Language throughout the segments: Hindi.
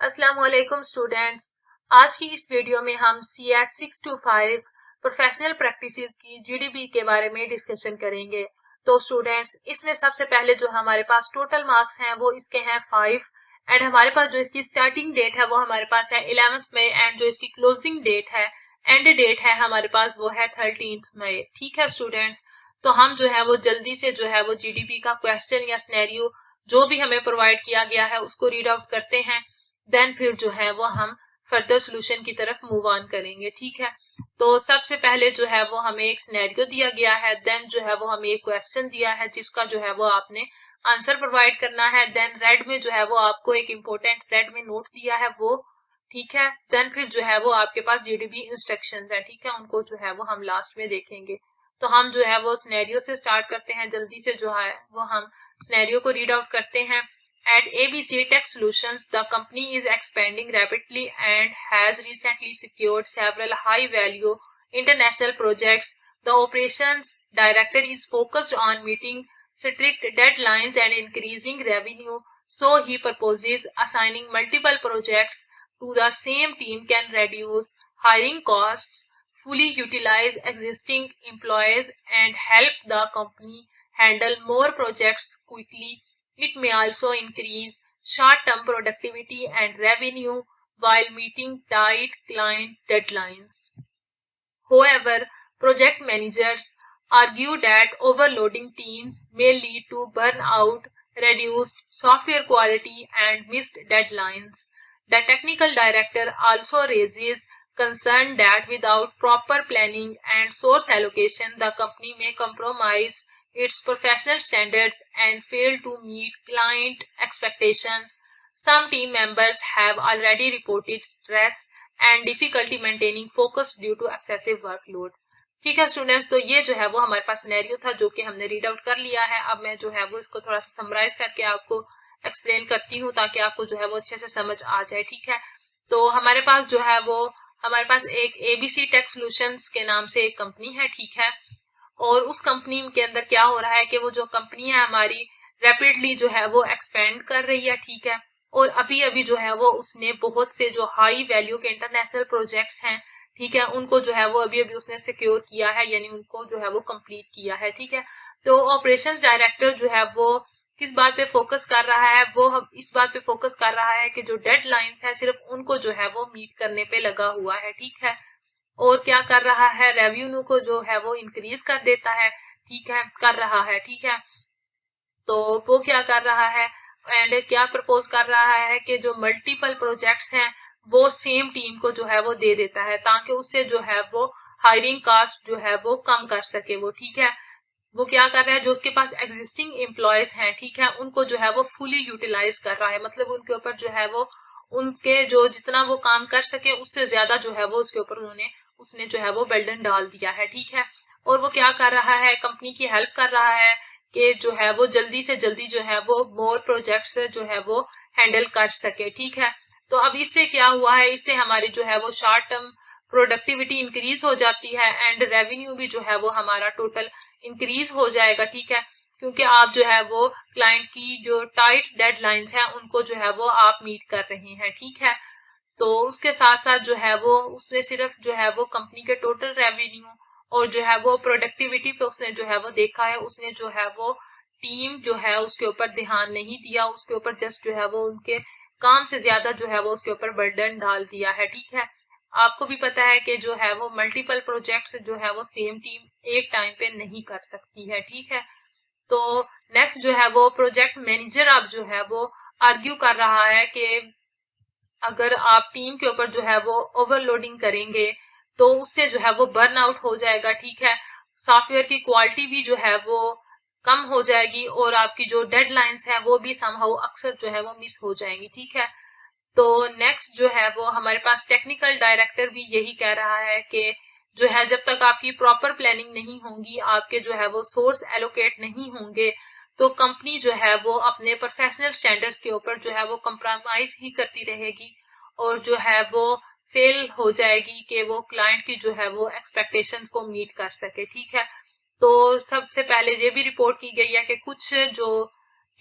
अस्सलाम वालेकुम स्टूडेंट्स। आज की इस वीडियो में हम CS 625 प्रोफेशनल प्रैक्टिसेस की GDP के बारे में डिस्कशन करेंगे। तो स्टूडेंट्स, इसमें सबसे पहले जो हमारे पास टोटल मार्क्स हैं वो इसके हैं 5 एंड हमारे पास जो इसकी स्टार्टिंग डेट है वो हमारे पास है 11 मई एंड जो इसकी क्लोजिंग डेट है, एंड डेट है हमारे पास वो है 13 मई। ठीक है स्टूडेंट्स, तो हम जो है वो जल्दी से जो है वो GDP का क्वेश्चन या सिनेरियो जो भी हमें प्रोवाइड किया गया है उसको रीड आउट करते हैं, देन फिर जो है वो हम फर्दर सोल्यूशन की तरफ मूव ऑन करेंगे। ठीक है, तो सबसे पहले जो है वो हमें एक सिनेरियो दिया गया है, देन जो है वो हमें एक क्वेश्चन दिया है जिसका जो है वो आपने आंसर प्रोवाइड करना है। देन रेड में जो है वो आपको एक इम्पोर्टेंट रेड में नोट दिया है वो। ठीक है, देन फिर जो है वो आपके पास GDP इंस्ट्रक्शंस है। ठीक है, उनको जो है वो हम लास्ट में देखेंगे। तो हम जो है वो सिनेरियो से स्टार्ट करते हैं, जल्दी से जो है वो हम सिनेरियो को रीड आउट करते हैं। At ABC Tech Solutions, the company is expanding rapidly and has recently secured several high-value international projects. The operations director is focused on meeting strict deadlines and increasing revenue, so he proposes assigning multiple projects to the same team can reduce hiring costs, fully utilize existing employees, and help the company handle more projects quickly. It may also increase short-term productivity and revenue while meeting tight client deadlines. However, project managers argue that overloading teams may lead to burnout, reduced software quality, and missed deadlines. The technical director also raises concern that without proper planning and source allocation, the company may compromise its professional standards and fail to meet client expectations. Some team members have already reported stress and difficulty maintaining focus due to excessive workload. ठीक है स्टूडेंट्स, तो ये जो है वो हमारे पास सिनेरियो था जो कि हमने रीड आउट कर लिया है। अब मैं जो है वो इसको थोड़ा सा समराइज करके आपको एक्सप्लेन करती हूँ ताकि आपको जो है वो अच्छे से समझ आ जाए। ठीक है, तो हमारे पास जो है वो हमारे पास एक ABC टेक सॉल्यूशंस के नाम से एक कंपनी है। ठीक है, और उस कंपनी के अंदर क्या हो रहा है कि वो जो कंपनी है हमारी रैपिडली जो है वो एक्सपेंड कर रही है। ठीक है, और अभी अभी जो है वो उसने बहुत से जो हाई वैल्यू के इंटरनेशनल प्रोजेक्ट्स हैं, ठीक है, उनको जो है वो अभी अभी उसने सिक्योर किया है, यानी उनको जो है वो कंप्लीट किया है। ठीक है, तो ऑपरेशन डायरेक्टर जो है वो किस बात पे फोकस कर रहा है, वो इस बात पे फोकस कर रहा है कि जो डेडलाइंस है सिर्फ उनको जो है वो मीट करने पे लगा हुआ है। ठीक है, और क्या कर रहा है, रेवेन्यू को जो है वो इंक्रीज कर देता है। ठीक है, कर रहा है। ठीक है, तो वो क्या कर रहा है एंड क्या प्रपोज कर रहा है कि जो मल्टीपल प्रोजेक्ट्स हैं वो सेम टीम को जो है वो दे देता है ताकि उससे जो है वो हायरिंग कास्ट जो है वो कम कर सके वो। ठीक है, वो क्या कर रहा है, जो उसके पास एग्जिस्टिंग एम्प्लॉयज हैं, ठीक है, उनको जो है वो फुली यूटिलाइज कर रहा है, मतलब उनके ऊपर जो है वो उनके जो जितना वो काम कर सके उससे ज्यादा जो है वो उसके ऊपर उसने जो है वो बर्डन डाल दिया है। ठीक है, और वो क्या कर रहा है, कंपनी की हेल्प कर रहा है कि जो है वो जल्दी से जल्दी जो है वो मोर प्रोजेक्ट्स जो है वो हैंडल कर सके। ठीक है, तो अब इससे क्या हुआ है, इससे हमारी जो है वो शॉर्ट टर्म प्रोडक्टिविटी इंक्रीज हो जाती है एंड रेवेन्यू भी जो है वो हमारा टोटल इंक्रीज हो जाएगा। ठीक है, क्योंकि आप जो है वो क्लाइंट की जो टाइट डेडलाइंस हैं उनको जो है वो आप मीट कर रहे हैं। ठीक है, तो उसके साथ साथ जो है वो उसने सिर्फ जो है वो कंपनी के टोटल रेवेन्यू और जो है वो प्रोडक्टिविटी पे उसने जो है वो देखा है, उसने जो है वो टीम जो है उसके ऊपर ध्यान नहीं दिया, उसके ऊपर जस्ट जो है वो उनके काम से ज्यादा जो है वो उसके ऊपर बर्डन डाल दिया है। ठीक है, आपको भी पता है कि जो है वो मल्टीपल प्रोजेक्ट्स जो है वो सेम टीम एक टाइम पे नहीं कर सकती है। ठीक है, तो नेक्स्ट जो है वो प्रोजेक्ट मैनेजर अब जो है वो आर्ग्यू कर रहा है कि अगर आप टीम के ऊपर जो है वो ओवरलोडिंग करेंगे तो उससे जो है वो बर्न आउट हो जाएगा। ठीक है, सॉफ्टवेयर की क्वालिटी भी जो है वो कम हो जाएगी और आपकी जो डेडलाइंस है वो भी समहाउ अक्सर जो है वो मिस हो जाएंगी। ठीक है, तो नेक्स्ट जो है वो हमारे पास टेक्निकल डायरेक्टर भी यही कह रहा है कि जो है जब तक आपकी प्रॉपर प्लानिंग नहीं होगी, आपके जो है वो सोर्स एलोकेट नहीं होंगे, तो कंपनी जो है वो अपने प्रोफेशनल स्टैंडर्ड्स के ऊपर जो है वो कंप्रोमाइज ही करती रहेगी और जो है वो फेल हो जाएगी कि वो क्लाइंट की जो है वो एक्सपेक्टेशंस को मीट कर सके। ठीक है, तो सबसे पहले ये भी रिपोर्ट की गई है कि कुछ जो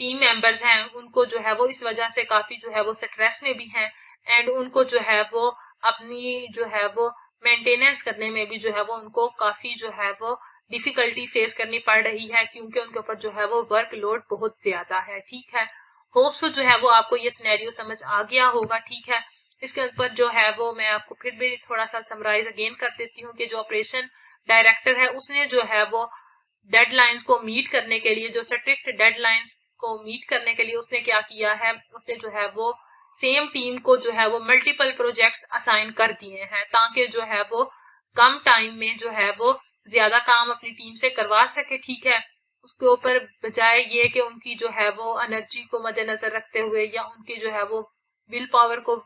टीम मेंबर्स हैं उनको जो है वो इस वजह से काफी जो है वो स्ट्रेस में भी हैं एंड उनको जो है वो अपनी जो है वो मेंटेनेंस करने में भी जो है वो उनको काफी जो है वो डिफिकल्टी फेस करनी पड़ रही है, क्योंकि उनके ऊपर जो है वो वर्कलोड बहुत ज्यादा है। ठीक है, होप सो जो है वो आपको ये सिनेरियो समझ आ गया होगा। ठीक है, इसके ऊपर जो है वो मैं आपको फिर भी थोड़ा सा समराइज अगेन कर देती हूँ कि जो ऑपरेशन डायरेक्टर है उसने जो है वो डेडलाइंस को मीट करने के लिए, जो स्ट्रिक्ट डेडलाइंस को मीट करने के लिए उसने क्या किया है, उसने जो है वो सेम टीम को जो है वो मल्टीपल प्रोजेक्ट्स असाइन कर दिए हैं, ताकि जो है वो कम टाइम में जो है वो ज्यादा काम अपनी टीम से करवा सके। ठीक है, उसके ऊपर बजाय ये कि उनकी जो है वो एनर्जी को मद्देनजर रखते हुए या उनकी जो है वो विल पावर को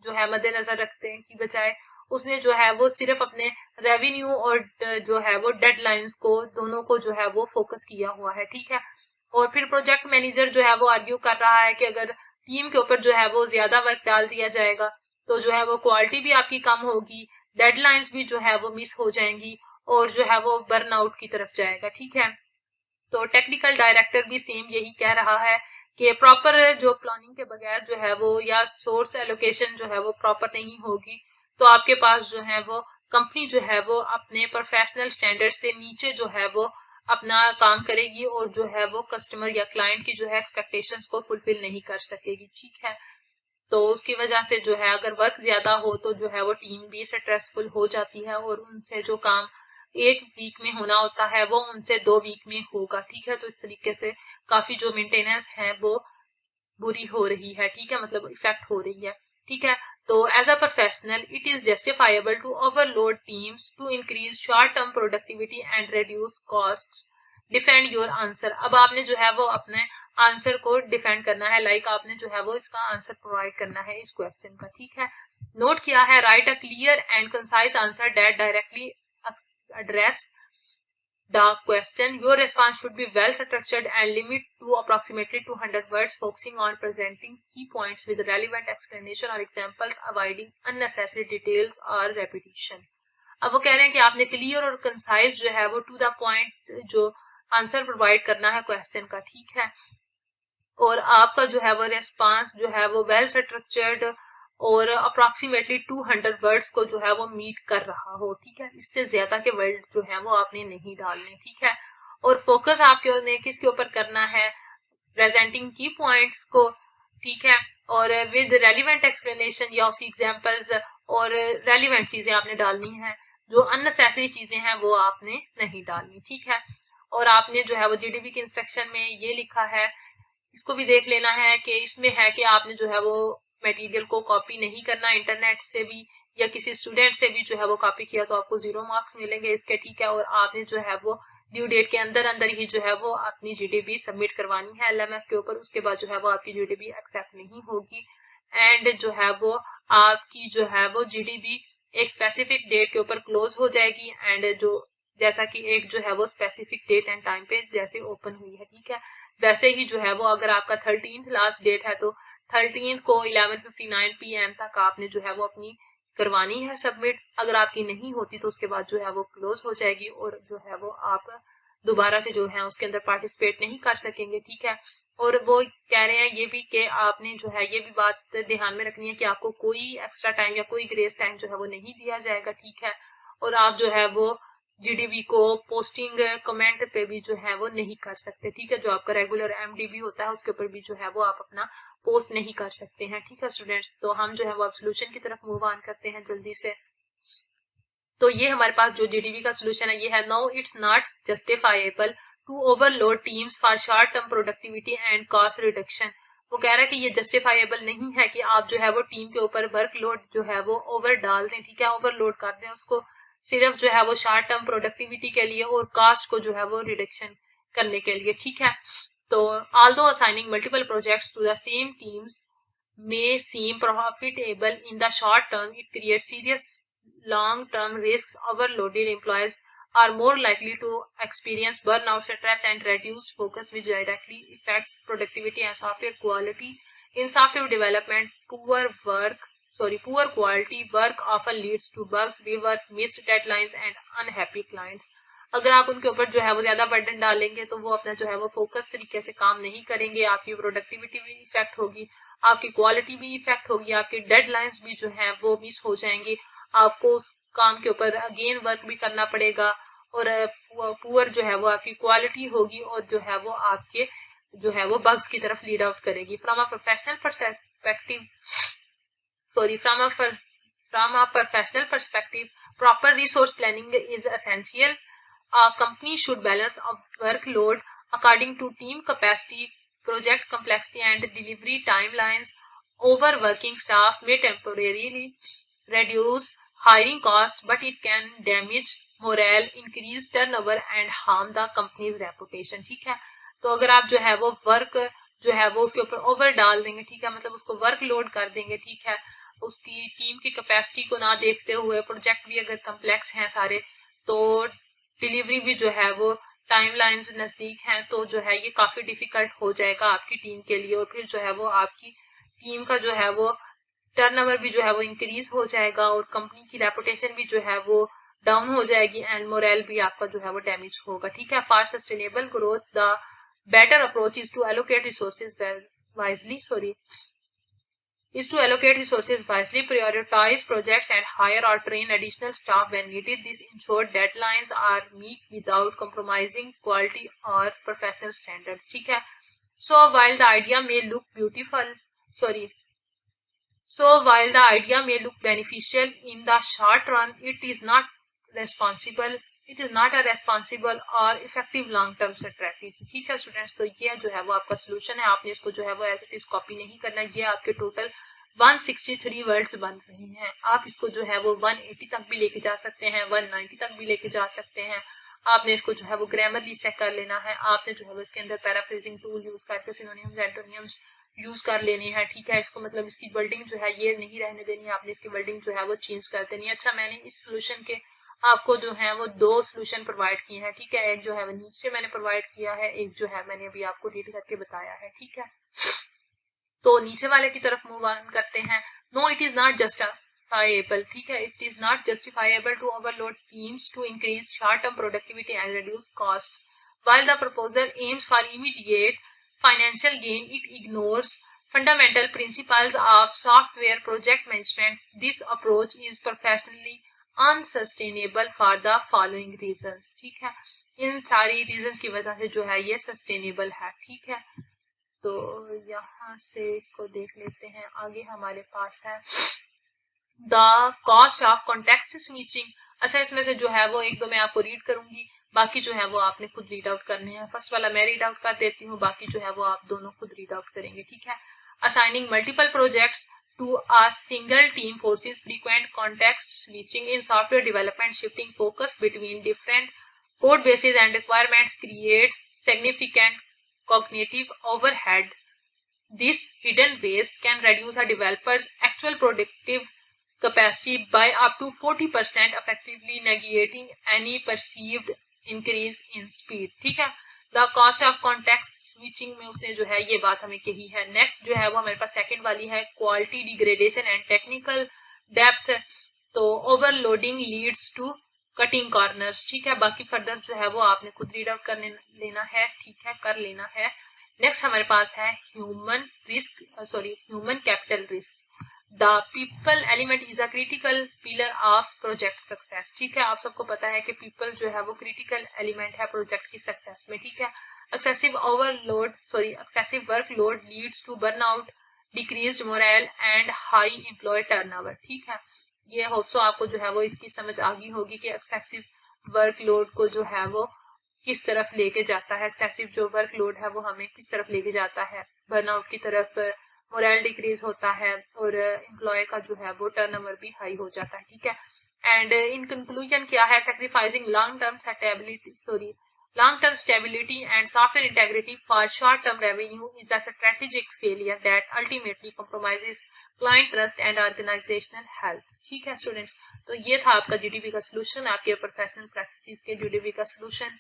जो है मद्देनजर रखते की बजाय उसने जो है वो सिर्फ अपने रेवेन्यू और जो है वो डेडलाइंस को दोनों को जो है वो फोकस किया हुआ है। ठीक है, और फिर प्रोजेक्ट मैनेजर जो है वो आर्ग्यू कर रहा है कि अगर टीम के ऊपर जो है वो ज्यादा वर्क डाल दिया जाएगा तो जो है वो क्वालिटी भी आपकी कम होगी, डेडलाइंस भी जो है वो मिस हो जाएंगी और जो है वो बर्नआउट की तरफ जाएगा। ठीक है, तो टेक्निकल डायरेक्टर भी सेम यही कह रहा है कि प्रॉपर जो प्लानिंग के बगैर जो है वो या सोर्स एलोकेशन जो है वो प्रॉपर नहीं होगी तो आपके पास जो है वो कंपनी जो है वो अपने प्रोफेशनल स्टैंडर्ड से नीचे जो है वो अपना काम करेगी और जो है वो कस्टमर या क्लाइंट की जो है एक्सपेक्टेशंस को फुलफिल नहीं कर सकेगी। ठीक है, तो उसकी वजह से जो है अगर वर्क ज्यादा हो तो जो है वो टीम भी स्ट्रेसफुल हो जाती है और उनसे जो काम एक वीक में होना होता है वो उनसे 2 वीक में होगा। ठीक है, तो इस तरीके से काफी जो मेंटेनेंस है वो बुरी हो रही है। ठीक है, मतलब इफेक्ट हो रही है। ठीक है, तो as a professional it is justifiable to overload teams to increase short term productivity and reduce costs. Defend your answer. अब आपने जो है वो अपने आंसर को डिफेंड करना है, लाइक आपने जो है वो इसका आंसर प्रोवाइड करना है इस क्वेश्चन का। ठीक है, नोट किया है, right a clear and concise answer that directly address the question. Your response should be well structured and limit to approximately 200 words, focusing on presenting key points with relevant explanation or examples, avoiding unnecessary details or repetition. अब वो कह रहे हैं कि आपने क्लियर और कंसाइज जो है वो टू द पॉइंट जो आंसर प्रोवाइड करना है क्वेश्चन का। ठीक है, और आपका जो है वो रेस्पॉन्स जो है वो वेल स्ट्रक्चर्ड और अप्रोक्सीमेटली 200 वर्ड्स को जो है वो मीट कर रहा हो। ठीक है, इससे ज्यादा के वर्ड जो है वो आपने नहीं डालने। ठीक है, और फोकस आपके किसके ऊपर करना है, प्रेजेंटिंग की पॉइंट्स को। ठीक है, और विद रेलिवेंट एक्सप्लेनेशन या उसकी एग्जांपल्स और रेलिवेंट चीजें आपने डालनी है, जो अननेसेसरी चीजें हैं वो आपने नहीं डालनी। ठीक है, और आपने जो है वो जीडीपी के इंस्ट्रक्शन में ये लिखा है, इसको भी देख लेना है कि इसमें है कि आपने जो है वो मटेरियल को कॉपी नहीं करना इंटरनेट से भी या किसी स्टूडेंट से भी जो है वो कॉपी किया तो आपको 0 मार्क्स मिलेंगे इसके। ठीक है, और आपने जो है वो ड्यू डेट के अंदर अंदर ही जो है वो अपनी जीडीपी सबमिट करवानी है एलएमएस के ऊपर, उसके बाद जो है वो आपकी जीडीपी एक्सेप्ट नहीं होगी एंड जो है वो आपकी जो है वो जीडीपी एक स्पेसिफिक डेट के ऊपर क्लोज हो जाएगी एंड जो जैसा कि एक जो है वो स्पेसिफिक डेट एंड टाइम पे जैसे ओपन हुई है। ठीक है, वैसे ही जो है वो अगर आपका 13th लास्ट डेट है तो 13th को 11:59 PM तक आपने जो है वो अपनी करवानी है सबमिट। अगर आपकी नहीं होती तो उसके बाद जो है वो क्लोज हो जाएगी और जो है वो आप दोबारा से जो है उसके अंदर पार्टिसिपेट नहीं कर सकेंगे। ठीक है, और वो कह रहे हैं ये भी कि आपने जो है ये भी बात ध्यान में रखनी है कि आपको कोई एक्स्ट्रा टाइम या कोई ग्रेस टाइम जो है वो नहीं दिया जाएगा। ठीक है, और आप जो है वो जीडीबी को पोस्टिंग कमेंट पे भी जो है वो नहीं कर सकते। ठीक है, जो आपका रेगुलर एमडीबी होता है उसके ऊपर भी जो है वो आप अपना पोस्ट नहीं कर सकते हैं। ठीक है स्टूडेंट्स, तो हम जो है वो अब सोल्यूशन की तरफ मूव ऑन करते हैं जल्दी से। तो ये हमारे पास जो जीडीबी का सोल्यूशन है ये है, no it's not justifiable to overload teams for short term productivity and cost reduction. वो कह रहा है कि ये जस्टिफाइबल नहीं है कि आप जो है वो टीम के ऊपर वर्कलोड जो है वो ओवर डाल दें। ठीक है, ओवरलोड कर दें उसको सिर्फ जो है वो शॉर्ट टर्म प्रोडक्टिविटी के लिए और कास्ट को जो है वो रिडक्शन करने के लिए। ठीक है, तो although assigning multiple projects to the same teams may seem profitable in the short term, it creates serious long-term risks. Overloaded employees are more likely to experience burnout, stress, and reduced focus, which directly affects productivity and software quality. In software development, poor quality work often leads to bugs, rework, missed deadlines, and unhappy clients. अगर आप उनके ऊपर जो है वो ज्यादा बर्डन डालेंगे तो वो अपना जो है वो फोकस तरीके से काम नहीं करेंगे, आपकी प्रोडक्टिविटी भी इफेक्ट होगी, आपकी क्वालिटी भी इफेक्ट होगी, आपकी डेडलाइंस भी जो है वो मिस हो जाएंगी, आपको उस काम के ऊपर अगेन वर्क भी करना पड़ेगा, और पुअर जो है वो आपकी क्वालिटी होगी, और जो है वो आपके जो है वो बग्स की तरफ लीड आउट करेगी। From a professional perspective from a professional perspective, proper resource planning is essential. A company should balance a workload according to team capacity, project complexity, and delivery timelines. Overworking staff may temporarily reduce hiring costs, but it can damage morale, increase turnover, and harm the company's reputation. ठीक है, तो अगर आप जो है वो वर्क जो है वो उसके ऊपर ओवर डाल देंगे, ठीक है, मतलब उसको वर्कलोड कर देंगे, ठीक है, उसकी टीम की कैपेसिटी को ना देखते हुए, प्रोजेक्ट भी अगर कम्प्लेक्स हैं सारे, तो डिलीवरी भी जो है वो टाइमलाइंस नजदीक हैं, तो जो है ये काफी डिफिकल्ट हो जाएगा आपकी टीम के लिए, और फिर जो है वो आपकी टीम का जो है वो टर्नओवर भी जो है वो इंक्रीज हो जाएगा, और कंपनी की रेपुटेशन भी जो है वो डाउन हो जाएगी, एंड मोरल भी आपका जो है वो डैमेज होगा। ठीक है, for sustainable growth the better approach is to allocate resources wisely, is to allocate resources wisely, prioritize projects, and hire or train additional staff when needed. This ensures deadlines are met without compromising quality or professional standards. ठीक है, so while the idea may look beneficial in the short run, it is not a responsible or effective long term strategy. ठीक है स्टूडेंट्स, तो ये जो है वो आपका सोल्यूशन है, आपने इसको जो है वो एज इट इज कॉपी नहीं करना। ये आपके टोटल 163 वर्ड्स बन रहे हैं, आप इसको जो है वो 180 तक भी लेके जा सकते हैं, 190 तक भी लेके जा सकते हैं। आपने इसको जो है वो ग्रामरली चेक कर लेना है, आपने जो है वो इसके अंदर पैराफ्रेजिंग टूल यूज करके सिनोनिम्स एंटोनिम्स यूज कर लेनी है। ठीक है, इसको मतलब इसकी वर्डिंग जो है ये नहीं रहने देनी, आपने इसकी वर्डिंग जो है वो चेंज कर देनी है। अच्छा, मैंने इस सोल्यूशन के आपको जो है वो 2 सोल्यूशन प्रोवाइड किए हैं। ठीक है, एक जो है वो नीचे मैंने प्रोवाइड किया है, एक जो है मैंने अभी आपको रीड करके बताया है। ठीक है, तो नीचे वाले की तरफ मूव ऑन करते हैं। No, it is not justifiable, ठीक है, it is not justifiable to overload teams to increase short term productivity and reduce cost. While the proposal aims for immediate financial gain, it ignores fundamental principles of software project management. This approach is professionally unsustainable for the following reasons. ठीक है, इन सारी रीजंस की वजह से जो है ये सस्टेनेबल है। ठीक है, तो यहाँ से इसको देख लेते हैं। आगे हमारे पास है the cost of context switching. अच्छा, इसमें से जो है वो एक दो मैं आपको रीड करूंगी, बाकी जो है वो आपने खुद रीड आउट करने हैं। फर्स्ट वाला मैं रीड आउट कर देती हूँ, बाकी जो है वो आप दोनों खुद रीड आउट करेंगे। ठीक है, assigning multiple projects to a single team forces frequent context switching in software development. Shifting focus between different code bases and requirements creates significant cognitive overhead. This hidden waste can reduce a developer's actual productive capacity by up to 40%, effectively negating any perceived increase in speed. ठीक है, the cost of context switching में उसने जो है ये बात हमें कही है। नेक्स्ट जो है वो हमारे पास सेकंड वाली है quality degradation and technical depth. तो overloading leads to cutting corners. ठीक है, बाकी फर्दर जो है वो आपने खुद रीड आउट करने लेना है। ठीक है, कर लेना है। नेक्स्ट हमारे पास है human capital risk. The people element is a critical pillar of project success. ठीक है, आप सबको पता है कि पीपल जो है वो क्रिटिकल एलिमेंट है प्रोजेक्ट की सक्सेस में। ठीक है, excessive workload leads to burnout, decreased morale and high employee turnover. ठीक है, ये होप सो आपको जो है वो इसकी समझ आ गई होगी कि एक्सेसिव वर्कलोड को जो है वो किस तरफ लेके जाता है। एक्सेसिव जो वर्कलोड है वो हमें किस तरफ लेके जाता है, बर्नआउट की तरफ, मोरल डिक्रीज होता है, और एम्प्लॉय का जो है वो टर्नओवर भी हाई हो जाता है। ठीक है, एंड इन कंक्लूजन क्या है, sacrificing long term stability and software integrity for short term revenue is a strategic failure that ultimately compromises client trust and organisational health. ठीक है स्टूडेंट्स, तो ये था आपका जीडीपी का सोल्यूशन, आपके प्रोफेशनल प्रैक्टिस के जीडीपी का सोल्यूशन।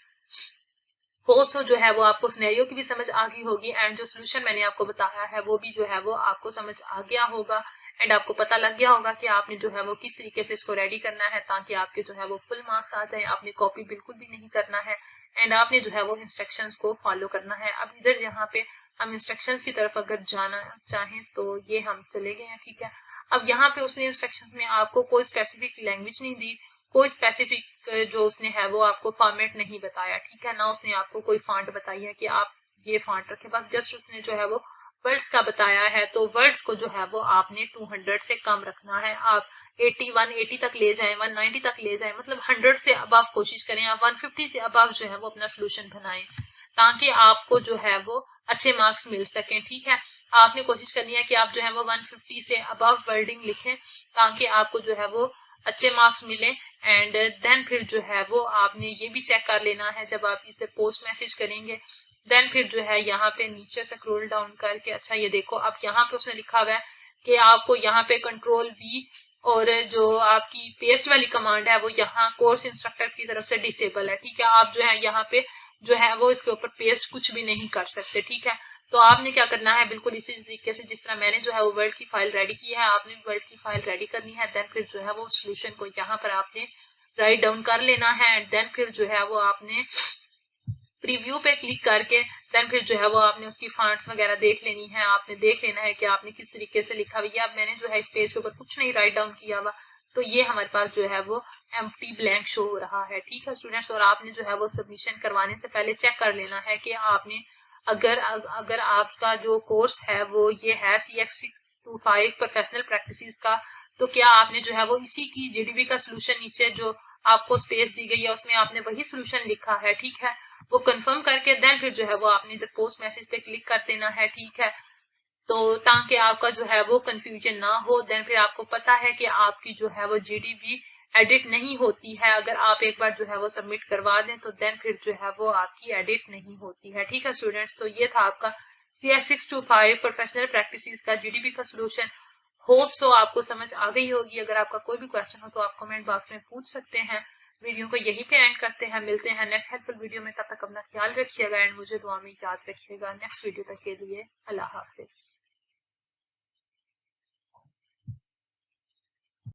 होप सो जो है वो आपको सिनेरियो की भी समझ आ गई होगी, एंड जो सोल्यूशन मैंने आपको बताया है वो भी जो है वो आपको समझ आ गया होगा, एंड आपको पता लग गया होगा कि आपने जो है वो किस तरीके से इसको रेडी करना है ताकि आपके जो है वो फुल मार्क्स आ जाए। आपने कॉपी बिल्कुल भी नहीं करना है, एंड आपने जो है वो इंस्ट्रक्शंस को फॉलो करना है। अब इधर यहाँ पे हम इंस्ट्रक्शंस की तरफ अगर जाना चाहें तो ये हम चले गए हैं, ठीक है। अब यहाँ पे उसने इंस्ट्रक्शंस में आपको कोई स्पेसिफिक लैंग्वेज नहीं दी, कोई स्पेसिफिक जो उसने है वो आपको फॉर्मेट नहीं बताया, ठीक है ना। उसने आपको कोई फॉन्ट बताई है कि आप ये फॉन्ट रखें, बस जस्ट उसने जो है वो वर्ड्स का बताया है। तो वर्ड्स को जो है वो आपने 200 से कम रखना है। आप 80 180 तक ले जाएं, 190 तक ले जाएं, मतलब 100 से अबव कोशिश करें। आप 150 से अबव जो है वो अपना सोल्यूशन बनाएं ताकि आपको जो है वो अच्छे मार्क्स मिल सकें, ठीक है। आपने कोशिश करनी है कि आप जो है वो 150 से अबव वर्डिंग लिखें ताकि आपको जो है वो अच्छे मार्क्स मिले। एंड देन फिर जो है वो आपने ये भी चेक कर लेना है जब आप इसे पोस्ट मैसेज करेंगे, देन फिर जो है यहाँ पे नीचे स्क्रॉल डाउन करके, अच्छा ये देखो अब यहाँ पे उसने लिखा हुआ है कि आपको यहाँ पे Ctrl+V और जो आपकी पेस्ट वाली कमांड है वो यहाँ कोर्स इंस्ट्रक्टर की तरफ से डिसेबल है, ठीक है। आप जो है यहाँ पे जो है वो इसके ऊपर पेस्ट कुछ भी नहीं कर सकते, ठीक है। तो आपने क्या करना है, बिल्कुल इसी तरीके से जिस तरह मैंने जो है वो वर्ड की फाइल रेडी की है, आपने भी वर्ड की फाइल रेडी करनी है। देन फिर जो है वो सोल्यूशन को यहाँ पर आपने राइट डाउन कर लेना है। एंड देन फिर जो है वो आपने प्रीव्यू पे क्लिक करके देन फिर जो है वो आपने उसकी फॉन्ट्स वगैरह देख लेनी है। आपने देख लेना है कि आपने किस तरीके से लिखा हुआ है। अब मैंने जो है इस पेज के ऊपर कुछ नहीं राइट डाउन किया हुआ, तो ये हमारे पास जो है वो एम्प्टी ब्लैंक शो हो रहा है, ठीक है स्टूडेंट्स। और आपने जो है वो सबमिशन करवाने से पहले चेक कर लेना है कि आपने अगर आपका जो कोर्स है वो ये है CX625 प्रोफेशनल प्रैक्टिसेस का, तो क्या आपने जो है वो इसी की जीडीबी का सोल्यूशन नीचे जो आपको स्पेस दी गई है उसमें आपने वही सोल्यूशन लिखा है, ठीक है। वो कंफर्म करके देन फिर जो है वो आपने इधर पोस्ट मैसेज पे क्लिक कर देना है, ठीक है। तो ताकि आपका जो है वो कंफ्यूजन ना हो, देन फिर आपको पता है कि आपकी जो है वो जीडीबी एडिट नहीं होती है। अगर आप एक बार जो है वो सबमिट करवा दें तो देन फिर जो है वो आपकी एडिट नहीं होती है, ठीक है स्टूडेंट्स। तो ये था आपका CS625 प्रोफेशनल प्रैक्टिसेस का जीडीबी का सोल्यूशन। होप सो आपको समझ आ गई होगी। अगर आपका कोई भी क्वेश्चन हो तो आप कमेंट बॉक्स में पूछ सकते हैं। वीडियो को यहीं पे एंड करते हैं, मिलते हैं नेक्स्ट हेल्पफुल वीडियो में। तब तक अपना ख्याल रखिएगा एंड मुझे दुआ में याद रखिएगा। नेक्स्ट वीडियो तक के लिए अल्लाह।